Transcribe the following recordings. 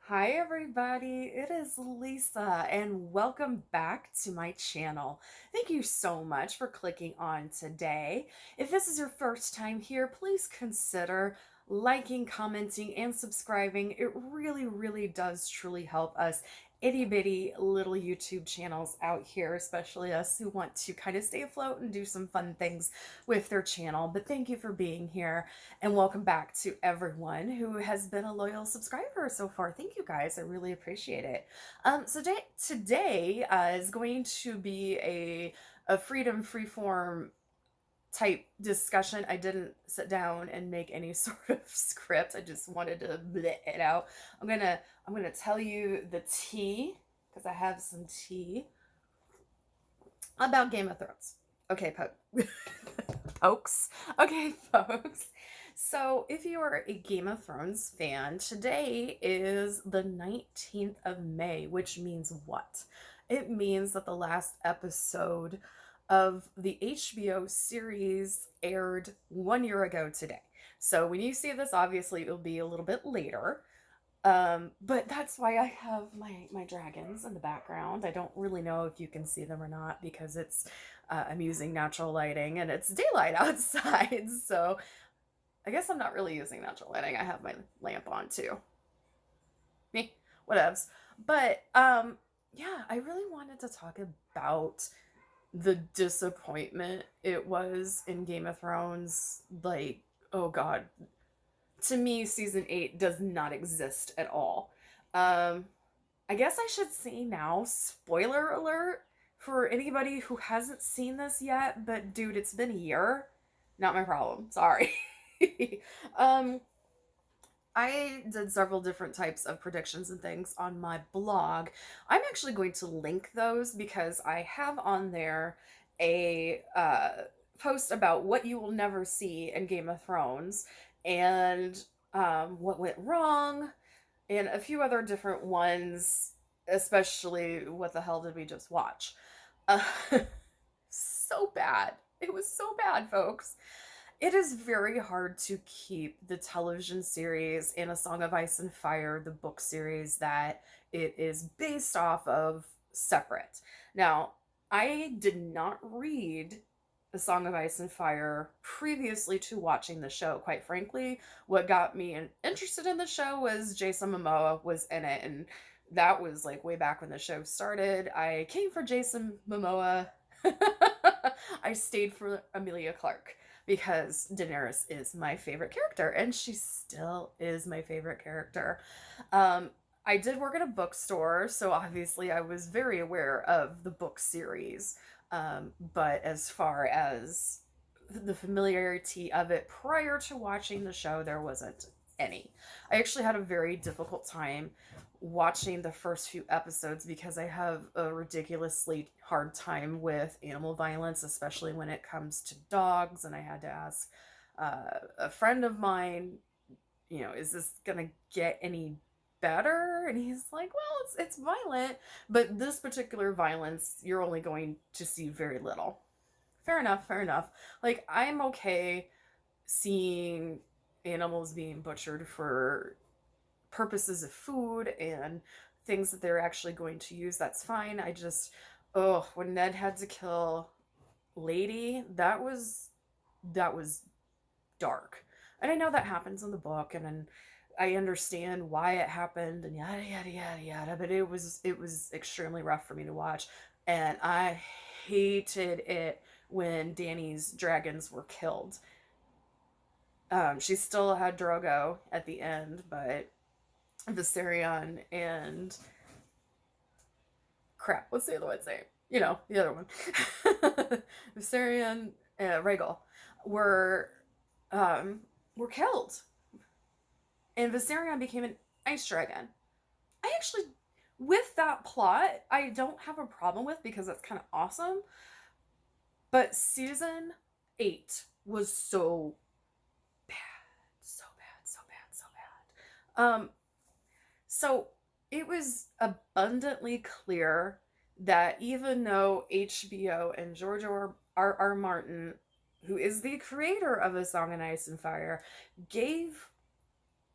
Hi, everybody. It is Lisa, and welcome back to my channel. Thank you so much for clicking on today. If this is your first time here, please consider liking, commenting, and subscribing. It really, really does truly help us itty bitty little YouTube channels out here, especially us who want to kind of stay afloat and do some fun things with their channel. But thank you for being here. And welcome back to everyone who has been a loyal subscriber so far. Thank you guys. I really appreciate it. So today is going to be a freedom freeform type discussion. I didn't sit down and make any sort of script. I just wanted to bleh it out. I'm gonna tell you the tea because I have some tea about Game of Thrones. Okay, pokes. Okay, folks. So, if you are a Game of Thrones fan, today is the 19th of May, which means what? It means that the last episode of the HBO series aired 1 year ago today. So, when you see this, obviously it'll be a little bit later. But that's why I have my dragons in the background. I don't really know if you can see them or not because I'm using natural lighting and it's daylight outside. So I guess I'm not really using natural lighting. I have my lamp on too. Me, whatevs. But yeah, I really wanted to talk about the disappointment it was in Game of Thrones. Like, oh God, to me, season 8 does not exist at all. Um, I guess I should say now, spoiler alert for anybody who hasn't seen this yet, but dude, it's been a year. Not my problem. Sorry. um, I did several different types of predictions and things on my blog. I'm actually going to link those because I have on there a post about what you will never see in Game of Thrones and what went wrong, and a few other different ones, especially what the hell did we just watch? Uh, so bad. It was so bad, folks. It is very hard to keep the television series and A Song of Ice and Fire, the book series that it is based off of, separate. Now, I did not read A Song of Ice and Fire previously to watching the show. Quite frankly, what got me interested in the show was Jason Momoa was in it, and that was like way back when the show started. I came for Jason Momoa. I stayed for Amelia Clarke because Daenerys is my favorite character, and she still is my favorite character. Um, I did work at a bookstore, so obviously I was very aware of the book series. But as far as the familiarity of it prior to watching the show, there wasn't any. I actually had a very difficult time watching the first few episodes because I have a ridiculously hard time with animal violence, especially when it comes to dogs. And I had to ask a friend of mine, is this gonna get any better? And he's like, well, it's violent, but this particular violence you're only going to see very little. Fair enough, fair enough. Like, I'm okay seeing animals being butchered for purposes of food and things that they're actually going to use. That's fine. I just, oh, when Ned had to kill Lady, that was dark. And I know that happens in the book, and I understand why it happened and yada yada yada yada, but it was extremely rough for me to watch, and I hated it when Dany's dragons were killed. She still had Drogo at the end, but Viserion and crap, what's the other one's name? The other one. Viserion, Rhaegal were were killed, and Viserion became an ice dragon. I actually, with that plot, I don't have a problem with because that's kind of awesome. But season 8 was so bad, so bad, so bad, so bad. So it was abundantly clear that even though HBO and George R. Martin, who is the creator of A Song of Ice and Fire, gave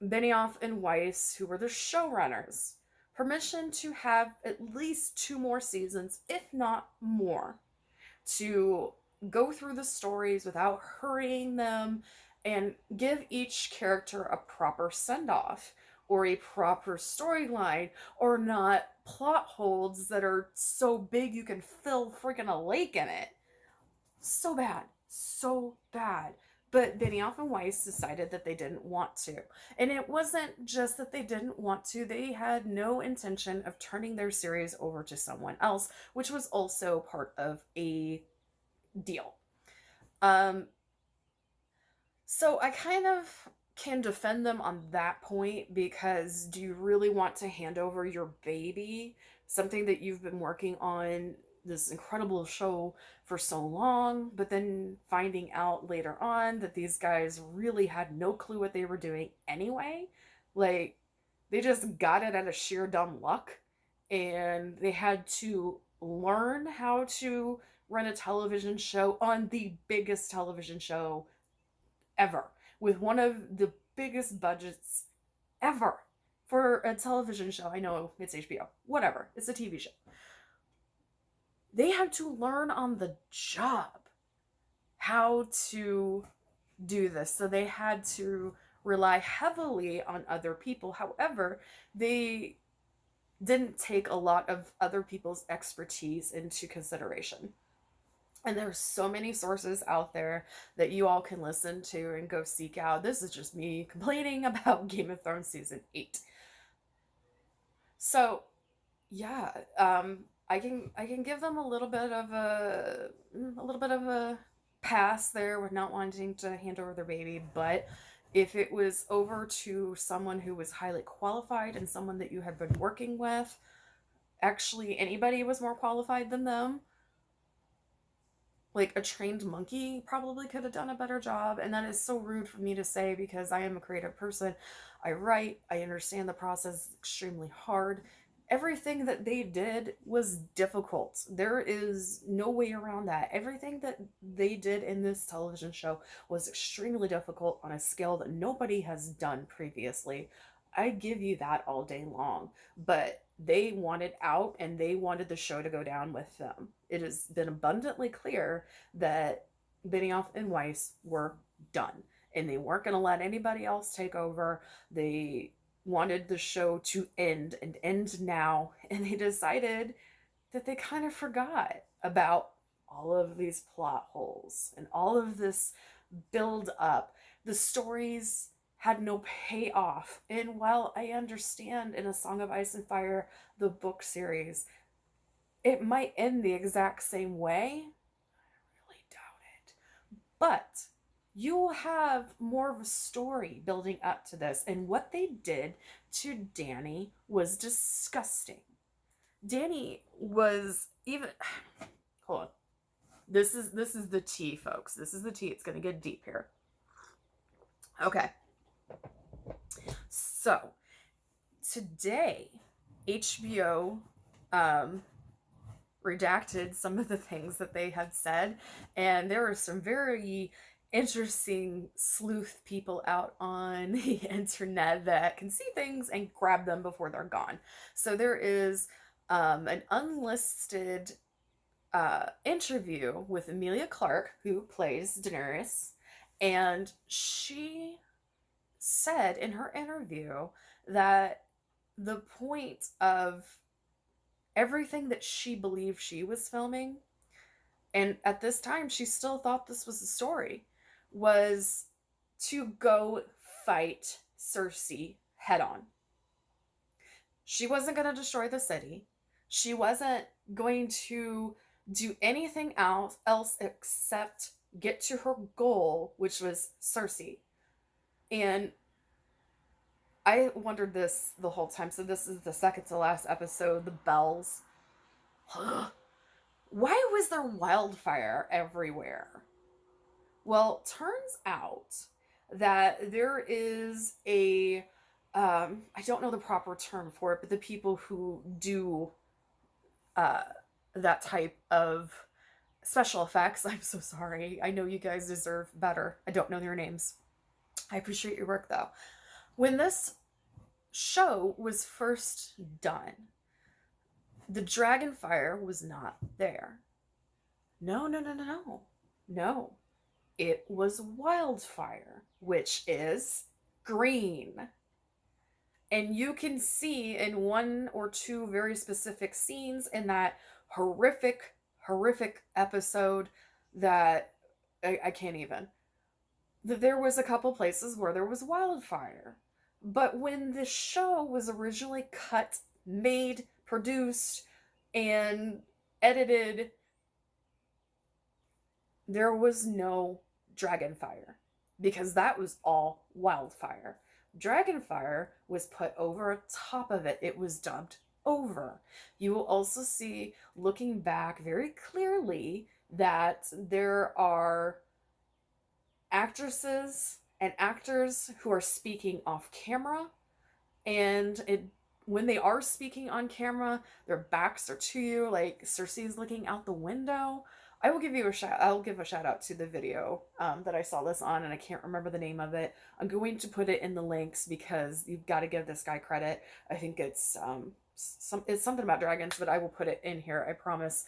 Benioff and Weiss, who were the showrunners, permission to have at least two more seasons, if not more, to go through the stories without hurrying them and give each character a proper send off or a proper storyline, or not plot holds that are so big you can fill freaking a lake in it. So bad. So bad. But Benioff and Weiss decided that they didn't want to. And it wasn't just that they didn't want to, they had no intention of turning their series over to someone else, which was also part of a deal. Um, so I kind of can defend them on that point, because do you really want to hand over your baby, something that you've been working on, this incredible show for so long, but then finding out later on that these guys really had no clue what they were doing anyway? Like, they just got it out of sheer dumb luck, and they had to learn how to run a television show on the biggest television show ever, with one of the biggest budgets ever for a television show. I know it's HBO, whatever, it's a TV show. They had to learn on the job how to do this, so they had to rely heavily on other people. However, they didn't take a lot of other people's expertise into consideration. And there's so many sources out there that you all can listen to and go seek out. This is just me complaining about Game of Thrones season 8. So, yeah, I can give them a little bit of a pass there with not wanting to hand over their baby, but if it was over to someone who was highly qualified and someone that you had been working with, actually anybody was more qualified than them, like a trained monkey probably could have done a better job. And that is so rude for me to say, because I am a creative person. I write, I understand the process is extremely hard. Everything that they did was difficult. There is no way around that. Everything that they did in this television show was extremely difficult on a scale that nobody has done previously. I give you that all day long. But they wanted out, and they wanted the show to go down with them. It has been abundantly clear that Benioff and Weiss were done, and they weren't going to let anybody else take over. They wanted the show to end and end now, and they decided that they kind of forgot about all of these plot holes and all of this build up. The stories had no payoff. And while I understand in A Song of Ice and Fire, the book series, it might end the exact same way, I really doubt it. But you will have more of a story building up to this. And what they did to Dany was disgusting. Dany was even hold on. This is the tea, folks. This is the tea. It's gonna get deep here. Okay. So today, HBO redacted some of the things that they had said, and there are some very interesting sleuth people out on the internet that can see things and grab them before they're gone. So there is an unlisted interview with Emilia Clarke, who plays Daenerys, and she said in her interview that the point of everything that she believed she was filming, and at this time she still thought this was a story, was to go fight Cersei head on. She wasn't going to destroy the city. She wasn't going to do anything else except get to her goal, which was Cersei. And I wondered this the whole time. So this is the second to last episode, the bells. Why was there wildfire everywhere? Well, turns out that there is I don't know the proper term for it, but the people who do that type of special effects, I'm so sorry. I know you guys deserve better. I don't know their names. I appreciate your work though. When this show was first done, the dragon fire was not there. No, no, no, no, no. No. It was wildfire, which is green. And you can see in one or two very specific scenes in that horrific, horrific episode that I can't even. That there was a couple places where there was wildfire. But when the show was originally cut, made, produced, and edited, there was no dragonfire because that was all wildfire. Dragonfire was put over top of it. It was dubbed over. You will also see, looking back very clearly, that there are actresses and actors who are speaking off camera, and when they are speaking on camera, their backs are to you, like Cersei's looking out the window. I'll give a shout out to the video that I saw this on, and I can't remember the name of it. I'm going to put it in the links because you've got to give this guy credit. I think it's something about dragons, but I will put it in here, I promise.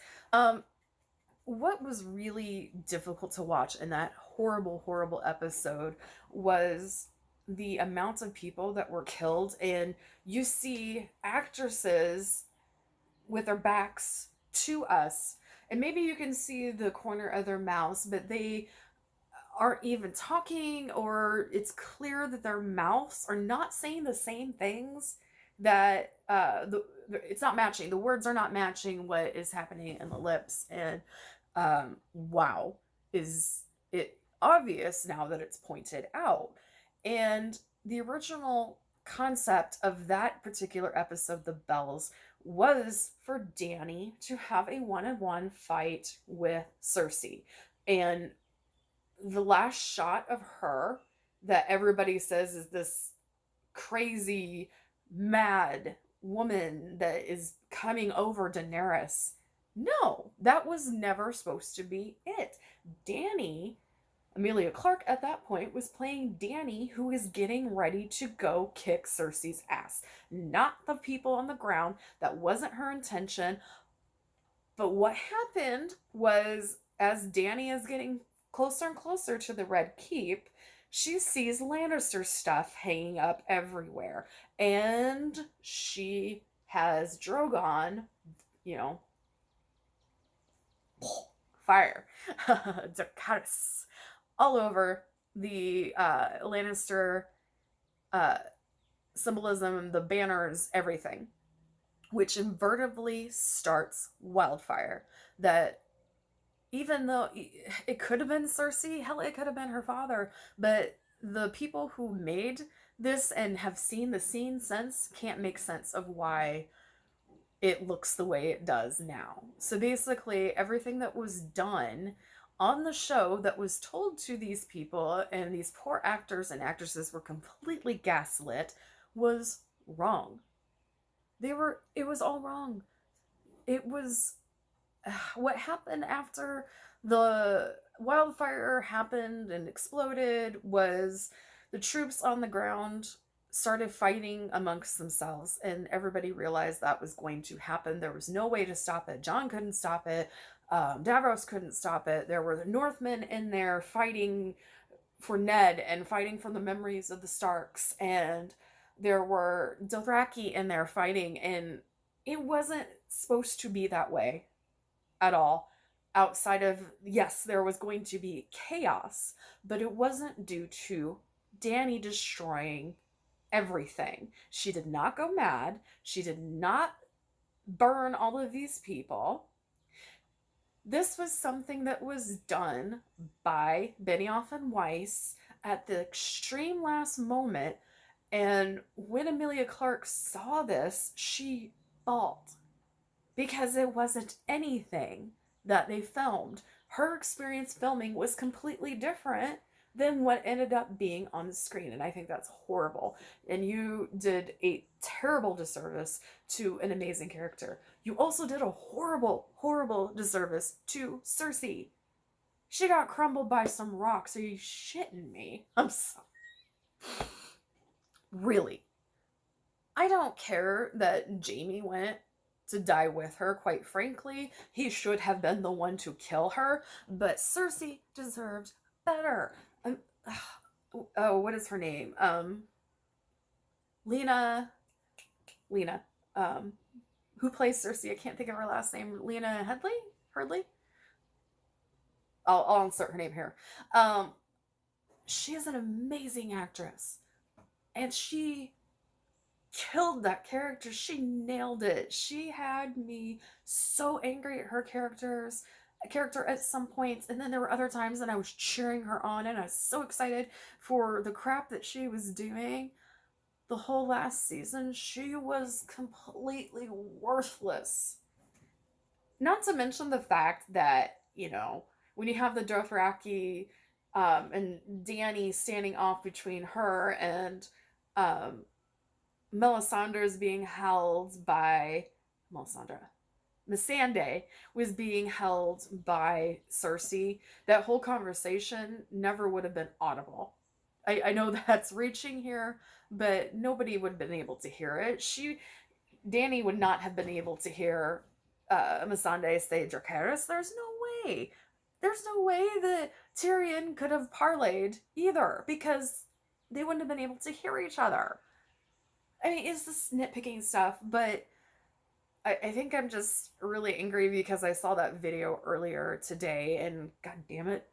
What was really difficult to watch in that horrible, horrible episode was the amount of people that were killed. And you see actresses with their backs to us, and maybe you can see the corner of their mouths, but they aren't even talking, or it's clear that their mouths are not saying the same things, that it's not matching. The words are not matching what is happening in the lips. And wow, is it obvious now that it's pointed out. And the original concept of that particular episode, The Bells, was for Dany to have a one-on-one fight with Cersei. And the last shot of her, that everybody says is this crazy, mad woman that is coming over Daenerys. No, that was never supposed to be it. Dany, Emilia Clarke at that point, was playing Dany, who is getting ready to go kick Cersei's ass. Not the people on the ground. That wasn't her intention. But what happened was, as Dany is getting closer and closer to the Red Keep, she sees Lannister stuff hanging up everywhere. And she has Drogon, you know, fire, Dracarys, all over the Lannister symbolism, the banners, everything, which invertibly starts wildfire. That even though it could have been Cersei, hell, it could have been her father, but the people who made this and have seen the scene since can't make sense of why it looks the way it does now. So basically, everything that was done on the show that was told to these people, and these poor actors and actresses were completely gaslit, was wrong. It was all wrong. It was what happened after the wildfire happened and exploded was the troops on the ground started fighting amongst themselves, and everybody realized that was going to happen. There was no way to stop it. Jon couldn't stop it. Davros couldn't stop it. There were the Northmen in there fighting for Ned and fighting for the memories of the Starks, and there were Dothraki in there fighting, and it wasn't supposed to be that way at all. Outside of, yes, there was going to be chaos, but it wasn't due to Dany destroying everything. She did not go mad. She did not burn all of these people. This was something that was done by Benioff and Weiss at the extreme last moment. And when Emilia Clarke saw this, she bawled because it wasn't anything that they filmed. Her experience filming was completely different than what ended up being on the screen. And I think that's horrible. And you did a terrible disservice to an amazing character. You also did a horrible, horrible disservice to Cersei. She got crumbled by some rocks. Are you shitting me? I'm sorry. Really. I don't care that Jaime went to die with her, quite frankly. He should have been the one to kill her, but Cersei deserved better. Oh, what is her name? Lena. Lena. Um, who plays Cersei? I can't think of her last name. Lena Headley? Hurdley? I'll insert her name here. Um, she is an amazing actress. And she killed that character. She nailed it. She had me so angry at her character at some points, and then there were other times that I was cheering her on and I was so excited for the crap that she was doing. The whole last season, she was completely worthless. Not to mention the fact that, when you have the Dothraki and Dany standing off between her and um, Melisandre is being held by Melisandre. Missandei was being held by Cersei. That whole conversation never would have been audible. I know that's reaching here, but nobody would have been able to hear it. Dany would not have been able to hear Missandei say Dracarys. There's no way. There's no way that Tyrion could have parlayed either, because they wouldn't have been able to hear each other. I mean, it's this nitpicking stuff, but I think I'm just really angry because I saw that video earlier today, and god damn it,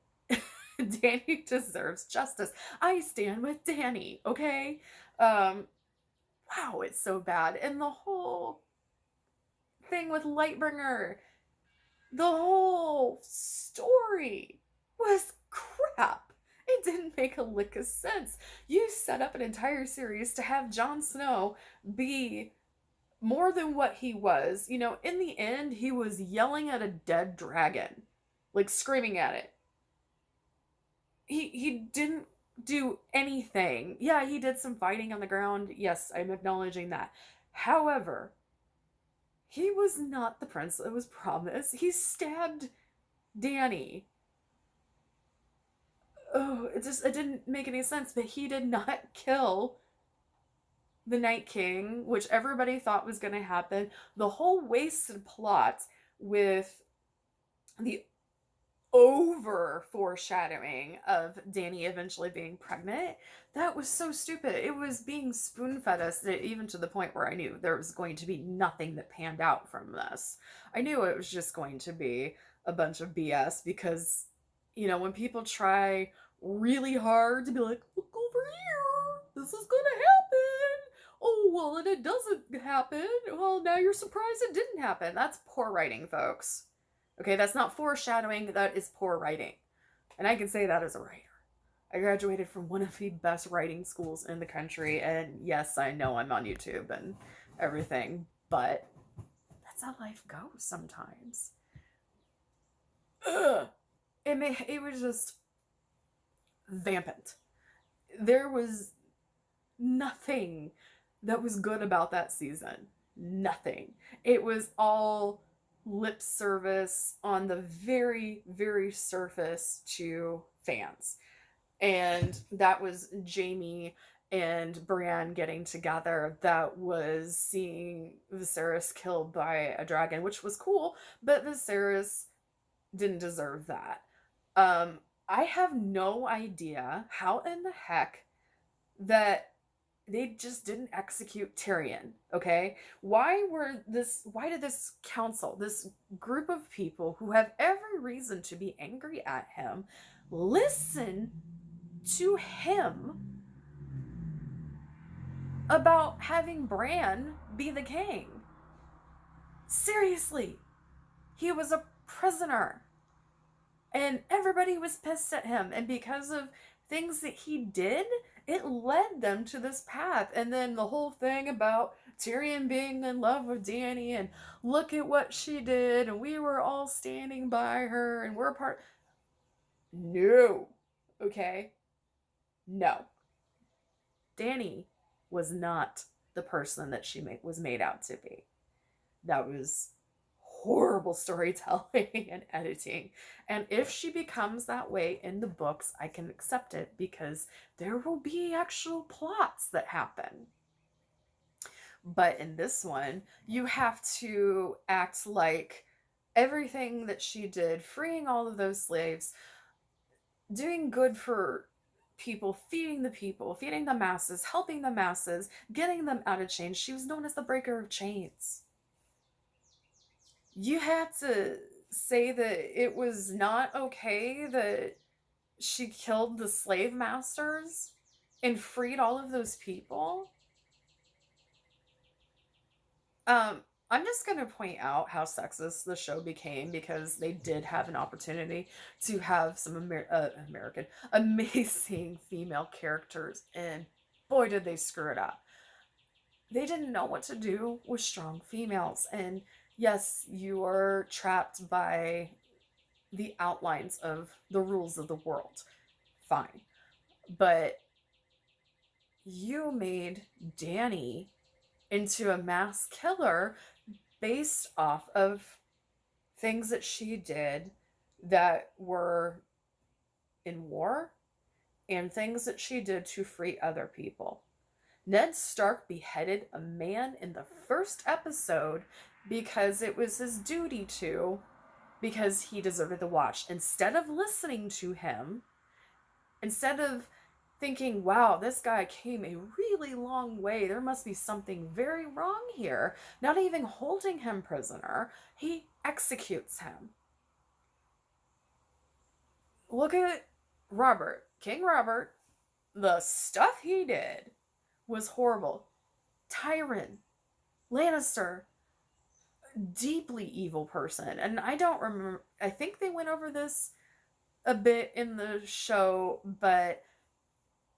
Dany deserves justice. I stand with Dany, okay? Wow, it's so bad. And the whole thing with Lightbringer, the whole story was crap. It didn't make a lick of sense. You set up an entire series to have Jon Snow be more than what he was. In the end, he was yelling at a dead dragon, like screaming at it. He didn't do anything. Yeah, he did some fighting on the ground. Yes, I'm acknowledging that. However, he was not the prince that was promised. He stabbed Dany. Oh, it didn't make any sense, but he did not kill the Night King, which everybody thought was going to happen. The whole wasted plot with the over foreshadowing of Dany eventually being pregnant, that was so stupid. It was being spoon fed us, that even to the point where I knew there was going to be nothing that panned out from this. I knew it was just going to be a bunch of BS because, when people try really hard to be like, look over here, this is gonna happen. Oh, well, and it doesn't happen. Well, now you're surprised it didn't happen. That's poor writing, folks. Okay, that's not foreshadowing, that is poor writing. And I can say that as a writer. I graduated from one of the best writing schools in the country, and yes, I know I'm on YouTube and everything, but that's how life goes sometimes. Ugh. It was just vampant. There was nothing that was good about that season. Nothing. It was all lip service on the very, very surface to fans. And that was Jaime and Brienne getting together. That was seeing Viserys killed by a dragon, which was cool, but Viserys didn't deserve that. I have no idea how in the heck that they just didn't execute Tyrion, okay? Why did this council, this group of people who have every reason to be angry at him, listen to him about having Bran be the king? Seriously. He was a prisoner. And everybody was pissed at him. And because of things that he did, it led them to this path. And then the whole thing about Tyrion being in love with Dany and look at what she did and we were all standing by her and we're part. No. Okay? No. Dany was not the person that she was made out to be. That was horrible storytelling and editing. And if she becomes that way in the books, I can accept it because there will be actual plots that happen. But in this one, you have to act like everything that she did, freeing all of those slaves, doing good for people, feeding the masses, helping the masses, getting them out of chains. She was known as the breaker of chains. You had to say that it was not okay that she killed the slave masters and freed all of those people. Um, I'm just going to point out how sexist the show became because they did have an opportunity to have some American amazing female characters, and boy, did they screw it up. They didn't know what to do with strong females, and yes, you are trapped by the outlines of the rules of the world. Fine. But you made Danny into a mass killer based off of things that she did that were in war and things that she did to free other people. Ned Stark beheaded a man in the first episode because it was his duty to, because he deserted the watch. Instead of listening to him, instead of thinking, wow, this guy came a really long way, there must be something very wrong here, not even holding him prisoner, he executes him. Look at Robert, King Robert. The stuff he did was horrible. Tyrion Lannister, deeply evil person. And I don't remember, I think they went over this a bit in the show, but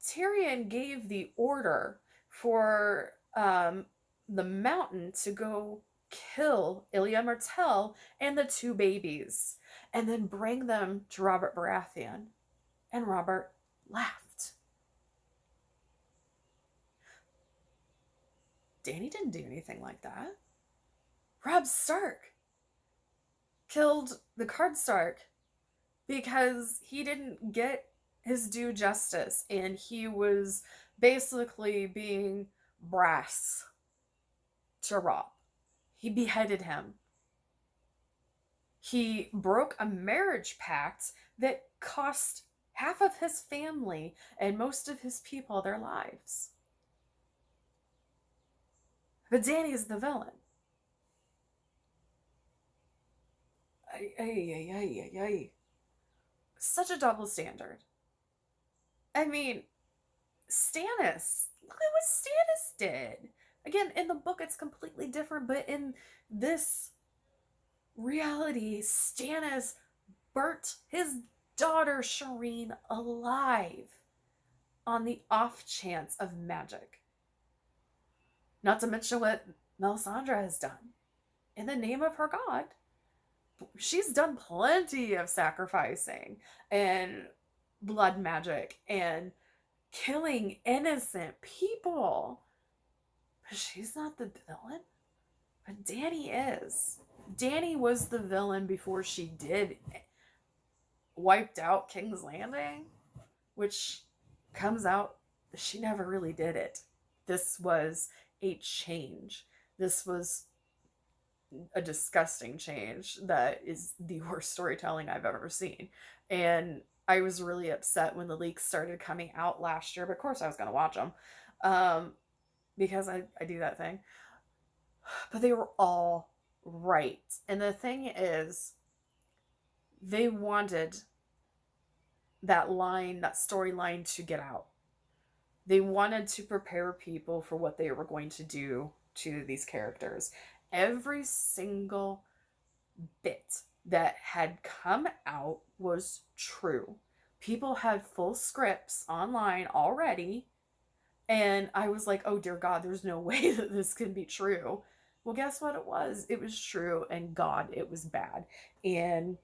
Tyrion gave the order for the mountain to go kill Ilya Martell and the two babies and then bring them to Robert Baratheon. And Robert laughed. Danny didn't do anything like that. Robb Stark killed the Card Stark because he didn't get his due justice and he was basically being brass to Robb. He beheaded him. He broke a marriage pact that cost half of his family and most of his people their lives. But Danny is the villain. Ay, ay, ay, ay, ay. Such a double standard. I mean, Stannis. Look at what Stannis did. Again, in the book, it's completely different, but in this reality, Stannis burnt his daughter Shireen alive on the off chance of magic. Not to mention what Melisandre has done. In the name of her god, she's done plenty of sacrificing and blood magic and killing innocent people. But she's not the villain. But Danny is. Danny was the villain before she did wiped out King's Landing, which comes out she never really did it. This was a change. This was a disgusting change that is the worst storytelling I've ever seen. And I was really upset when the leaks started coming out last year, but of course I was going to watch them because I do that thing. But they were all right. And the thing is, they wanted that line, that storyline to get out. They wanted to prepare people for what they were going to do to these characters. Every single bit that had come out was true. People had full scripts online already, and I was like, oh dear God, there's no way that this can be true. Well, guess what it was? It was true, and God, it was bad. And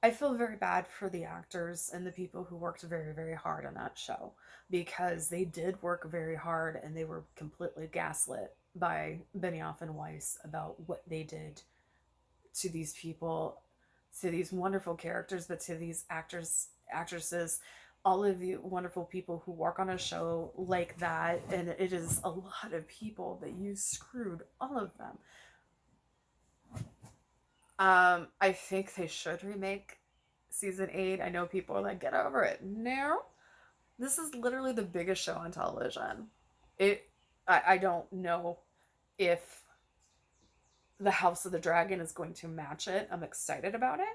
I feel very bad for the actors and the people who worked very, very hard on that show because they did work very hard and they were completely gaslit by Benioff and Weiss about what they did to these people, to these wonderful characters, but to these actors, actresses, all of the wonderful people who work on a show like that. And it is a lot of people that you screwed all of them. I think they should remake season 8. I know people are like, get over it. No, this is literally the biggest show on television. It, I don't know if the House of the Dragon is going to match it. I'm excited about it.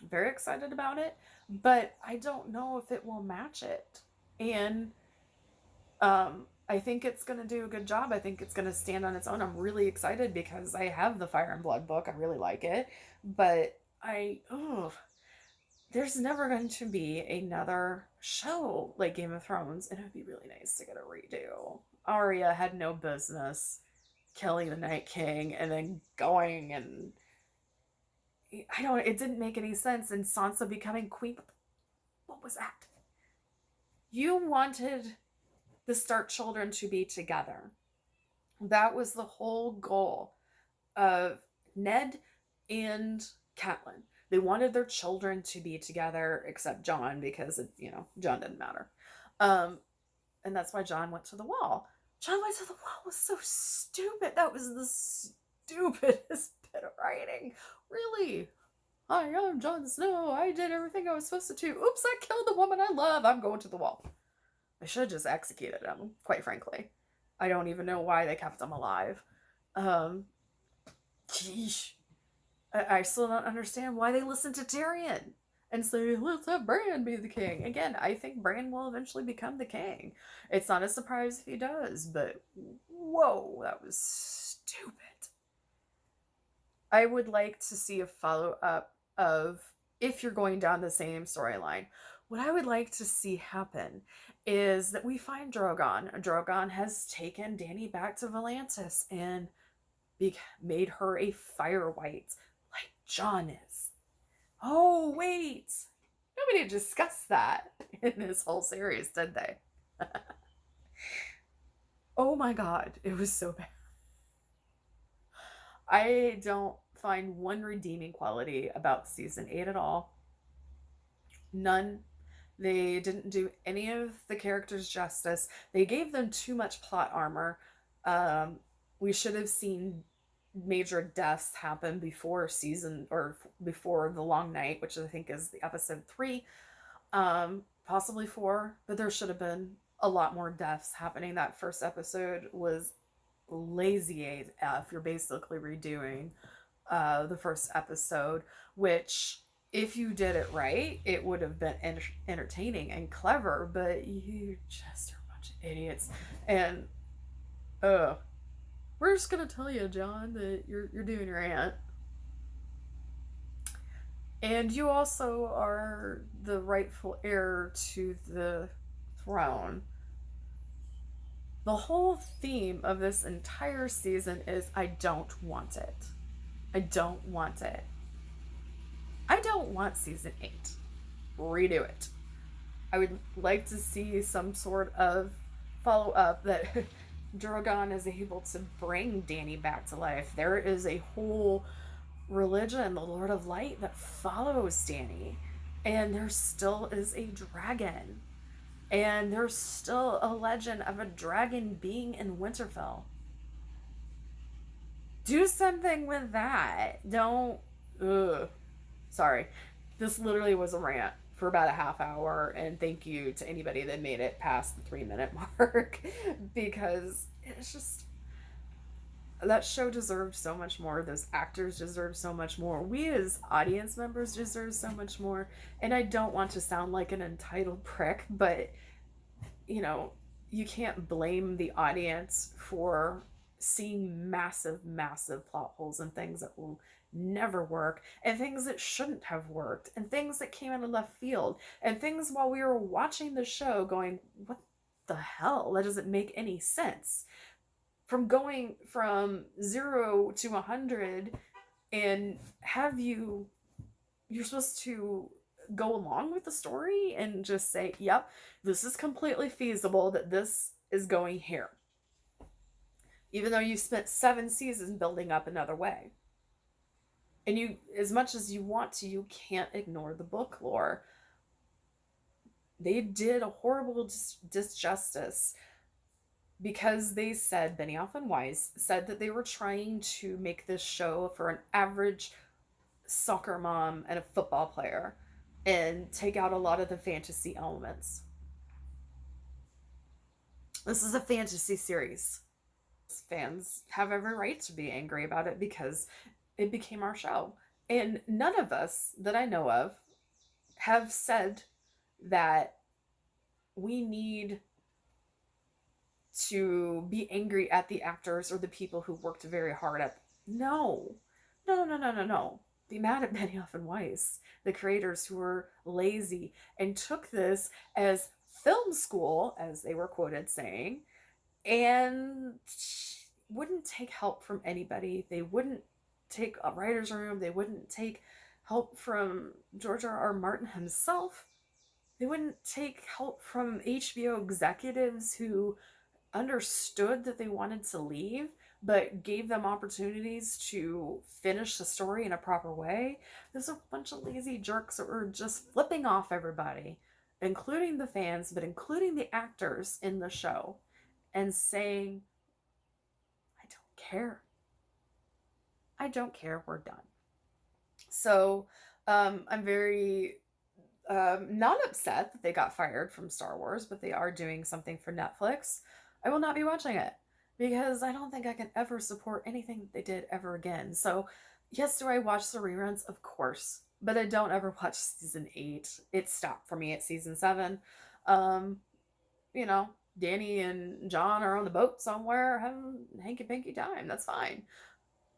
Very excited about it. But I don't know if it will match it. And I think it's going to do a good job. I think it's going to stand on its own. I'm really excited because I have the Fire and Blood book. I really like it. But there's never going to be another show like Game of Thrones. And it would be really nice to get a redo. Arya had no business killing the Night King and then going and it didn't make any sense. And Sansa becoming queen, what was that? You wanted the Stark children to be together. That was the whole goal of Ned and Catelyn. They wanted their children to be together, except Jon, because Jon didn't matter. And that's why Jon went to the Wall. Jon went to the Wall was so stupid. That was the stupidest bit of writing. Really? Hi, I'm Jon Snow. I did everything I was supposed to do. Oops, I killed the woman I love. I'm going to the Wall. I should have just executed him, quite frankly. I don't even know why they kept him alive. Sheesh. I still don't understand why they listened to Tyrion and say, let's have Bran be the king. Again, I think Bran will eventually become the king. It's not a surprise if he does, but whoa, that was stupid. I would like to see a follow-up of, if you're going down the same storyline, what I would like to see happen is that we find Drogon. Drogon has taken Dany back to Volantis and made her a Firewhite, like Jon is. Oh, wait. Nobody discussed that in this whole series, did they? Oh my god, it was so bad. I don't find one redeeming quality about season 8 at all. None. They didn't do any of the characters justice. They gave them too much plot armor. We should have seen major deaths happen before before the Long Night, which I think is the episode 3, possibly 4. But there should have been a lot more deaths happening. That first episode was lazy AF. You're basically redoing the first episode, which, if you did it right, it would have been entertaining and clever, but you just are a bunch of idiots. And we're just gonna tell you, Jon, that you're doing Rant. And you also are the rightful heir to the throne. The whole theme of this entire season is, I don't want it. I don't want it. I don't want season 8. Redo it. I would like to see some sort of follow-up that Drogon is able to bring Dany back to life. There is a whole religion, the Lord of Light, that follows Dany. And there still is a dragon. And there's still a legend of a dragon being in Winterfell. Do something with that. Don't... Ugh. Sorry. This literally was a rant for about a half hour, and thank you to anybody that made it past the 3-minute mark, because it's just, that show deserved so much more. Those actors deserve so much more. We as audience members deserve so much more. And I don't want to sound like an entitled prick, but you can't blame the audience for seeing massive, massive plot holes and things that will never work, and things that shouldn't have worked, and things that came out of left field, and things while we were watching the show going, what the hell? That doesn't make any sense. From going from 0 to 100, and you're supposed to go along with the story and just say, yep, this is completely feasible that this is going here. even though you spent 7 seasons building up another way. And you, as much as you want to, you can't ignore the book lore. They did a horrible disjustice because they said, Benioff and Weiss said that they were trying to make this show for an average soccer mom and a football player and take out a lot of the fantasy elements. This is a fantasy series. Fans have every right to be angry about it because it became our show. And none of us that I know of have said that we need to be angry at the actors or the people who worked very hard at. No, no, no, no, no, no. Be mad at Benioff and Weiss, the creators who were lazy and took this as film school, as they were quoted saying, and wouldn't take help from anybody. They wouldn't take a writer's room. They wouldn't take help from George R. Martin himself. They wouldn't take help from HBO executives who understood that they wanted to leave, but gave them opportunities to finish the story in a proper way. There's a bunch of lazy jerks that were just flipping off everybody, including the fans, but including the actors in the show, and saying, I don't care. I don't care. We're done. So I'm very not upset that they got fired from Star Wars, but they are doing something for Netflix. I will not be watching it because I don't think I can ever support anything that they did ever again. So, yes, do I watch the reruns? Of course. But I don't ever watch season 8. It stopped for me at season 7. Um, you know, Danny and John are on the boat somewhere having hanky panky time. That's fine.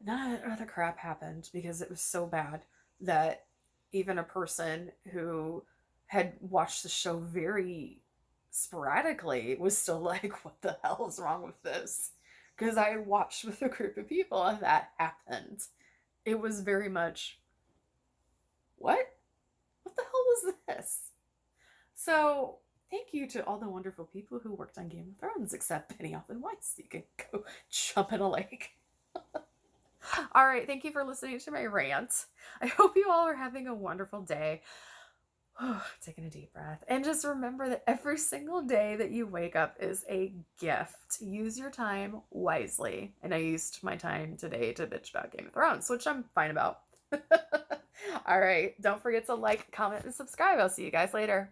None of that other crap happened because it was so bad that even a person who had watched the show very sporadically was still like, what the hell is wrong with this? Because I watched with a group of people and that happened. It was very much, what? What the hell was this? So, thank you to all the wonderful people who worked on Game of Thrones, except Benioff and Weiss. You can go jump in a lake. All right, thank you for listening to my rant. I hope you all are having a wonderful day. Taking a deep breath. And just remember that every single day that you wake up is a gift. Use your time wisely. And I used my time today to bitch about Game of Thrones, which I'm fine about. All right, don't forget to like, comment, and subscribe. I'll see you guys later.